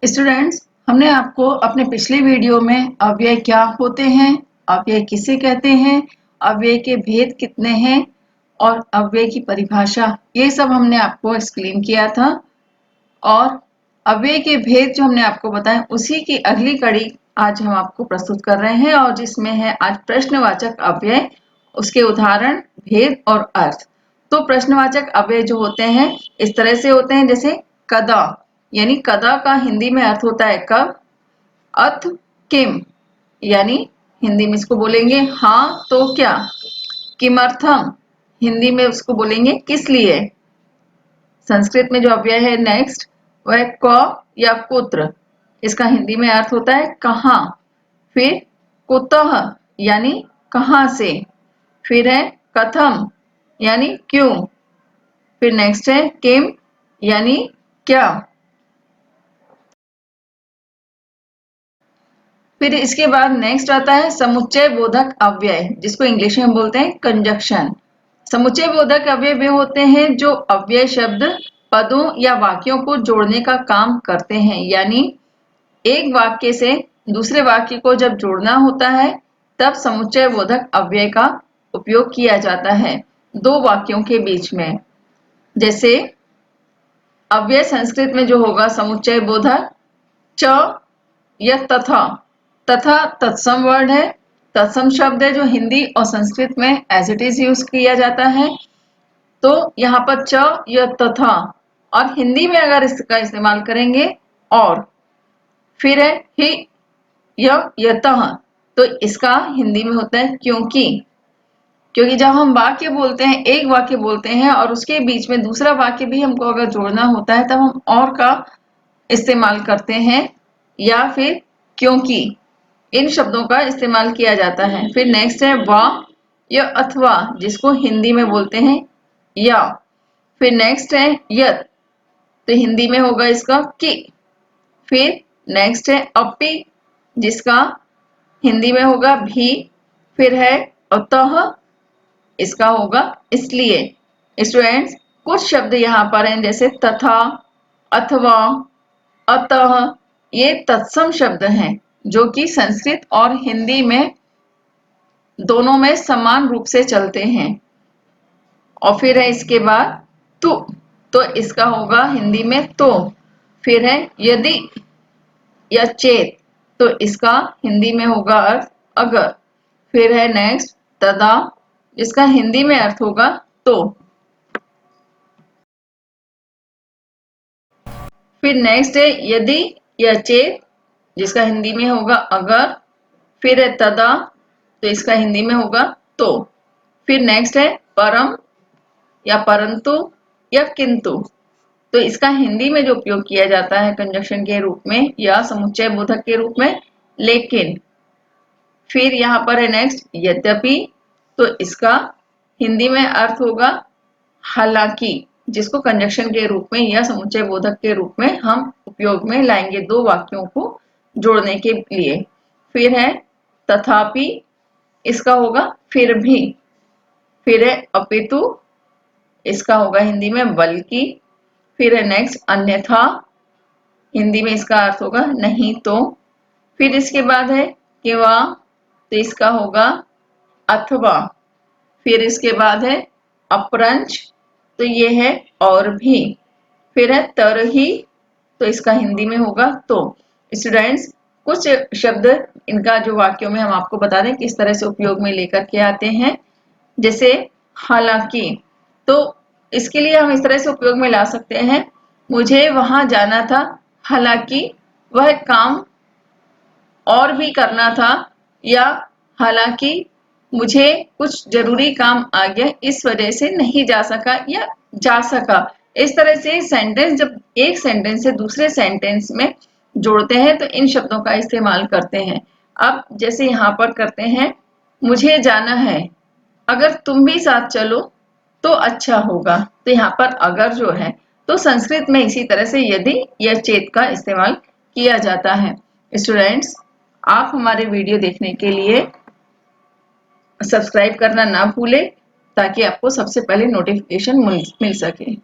Students, हमने आपको अपने पिछले वीडियो में अव्यय क्या होते हैं, अव्यय किसे कहते हैं, अव्यय के भेद कितने हैं और अव्यय की परिभाषा, ये सब हमने आपको एक्सप्लेन किया था। और अव्यय के भेद जो हमने आपको बताए उसी की अगली कड़ी आज हम आपको प्रस्तुत कर रहे हैं और जिसमें है आज प्रश्नवाचक अव्यय, उसके उदाहरण, भेद और अर्थ। तो प्रश्नवाचक अव्यय जो होते हैं इस तरह से होते हैं, जैसे कदा, यानी कदा का हिंदी में अर्थ होता है कब। अथ किम, यानी हिंदी में इसको बोलेंगे हाँ तो क्या। किमर्थम, हिंदी में उसको बोलेंगे किस लिए। संस्कृत में जो अव्यय है नेक्स्ट वह क या कुत्र, इसका हिंदी में अर्थ होता है कहाँ। फिर कुतः, यानी कहाँ से। फिर है कथम, यानी क्यों। फिर नेक्स्ट है किम, यानी क्या। फिर इसके बाद नेक्स्ट आता है समुच्चय बोधक अव्यय, जिसको इंग्लिश में बोलते हैं कंजक्शन। समुच्चय बोधक अव्यय वे होते हैं जो अव्यय शब्द पदों या वाक्यों को जोड़ने का काम करते हैं, यानी एक वाक्य से दूसरे वाक्य को जब जोड़ना होता है तब समुच्चय बोधक अव्यय का उपयोग किया जाता है दो वाक्यों के बीच में। जैसे अव्यय संस्कृत में जो होगा समुच्चय बोधक च या तथा। तथा तत्सम वर्ड है, तत्सम शब्द है जो हिंदी और संस्कृत में एज इट इज यूज किया जाता है। तो यहाँ पर च या तथा, और हिंदी में अगर इसका इस्तेमाल करेंगे और। फिर है ही या यतः, तो इसका हिंदी में होता है क्योंकि। क्योंकि जब हम वाक्य बोलते हैं, एक वाक्य बोलते हैं और उसके बीच में दूसरा वाक्य भी हमको अगर जोड़ना होता है तब हम और का इस्तेमाल करते हैं या फिर क्योंकि, इन शब्दों का इस्तेमाल किया जाता है। फिर नेक्स्ट है वा या अथवा, जिसको हिंदी में बोलते हैं या। फिर नेक्स्ट है यत, तो हिंदी में होगा इसका कि। फिर नेक्स्ट है अपि, जिसका हिंदी में होगा भी। फिर है अतः, इसका होगा इसलिए। स्टूडेंट्स, कुछ शब्द यहाँ पर हैं जैसे तथा, अथवा, अतः, ये तत्सम शब्द हैं जो कि संस्कृत और हिंदी में दोनों में समान रूप से चलते हैं। और फिर है इसके बाद तो इसका होगा हिंदी में तो। फिर है यदि या चेत, तो इसका हिंदी में होगा अर्थ अगर। फिर है नेक्स्ट तदा, जिसका हिंदी में अर्थ होगा तो। फिर नेक्स्ट है यदि या चेत, जिसका हिंदी में होगा अगर। फिर है तदा, तो इसका हिंदी में होगा तो। फिर नेक्स्ट है परम या परंतु या किंतु, तो इसका हिंदी में जो उपयोग किया जाता है कंजक्शन के रूप में या समुच्चय बोधक के रूप में लेकिन। फिर यहाँ पर है नेक्स्ट यद्यपि, तो इसका हिंदी में अर्थ होगा हालांकि, जिसको कंजक्शन के रूप में या समुच्चय बोधक के रूप में हम उपयोग में लाएंगे दो वाक्यों को जोड़ने के लिए। फिर है तथापि, इसका होगा फिर भी। फिर है अपितु, इसका होगा हिंदी में बल्कि। फिर है नेक्स्ट अन्यथा, हिंदी में इसका अर्थ होगा नहीं तो। फिर इसके बाद है किंवा, तो इसका होगा अथवा। फिर इसके बाद है अपरंच, तो ये है और भी। फिर है तरही, तो इसका हिंदी में होगा तो। स्टूडेंट्स, कुछ शब्द इनका जो वाक्यों में हम आपको बता दें किस तरह से उपयोग में लेकर के आते हैं। जैसे हालांकि, तो इसके लिए हम इस तरह से उपयोग में ला सकते हैं, मुझे वहां जाना था हालांकि वह काम और भी करना था, या हालांकि मुझे कुछ जरूरी काम आ गया इस वजह से नहीं जा सका या जा सका। इस तरह से सेंटेंस जब एक सेंटेंस से दूसरे सेंटेंस में जोड़ते हैं तो इन शब्दों का इस्तेमाल करते हैं। अब जैसे यहाँ पर करते हैं, मुझे जाना है, अगर तुम भी साथ चलो तो अच्छा होगा, तो यहाँ पर अगर जो है तो संस्कृत में इसी तरह से यदि या चेत का इस्तेमाल किया जाता है। स्टूडेंट्स, आप हमारे वीडियो देखने के लिए सब्सक्राइब करना ना भूलें ताकि आपको सबसे पहले नोटिफिकेशन मिल सके।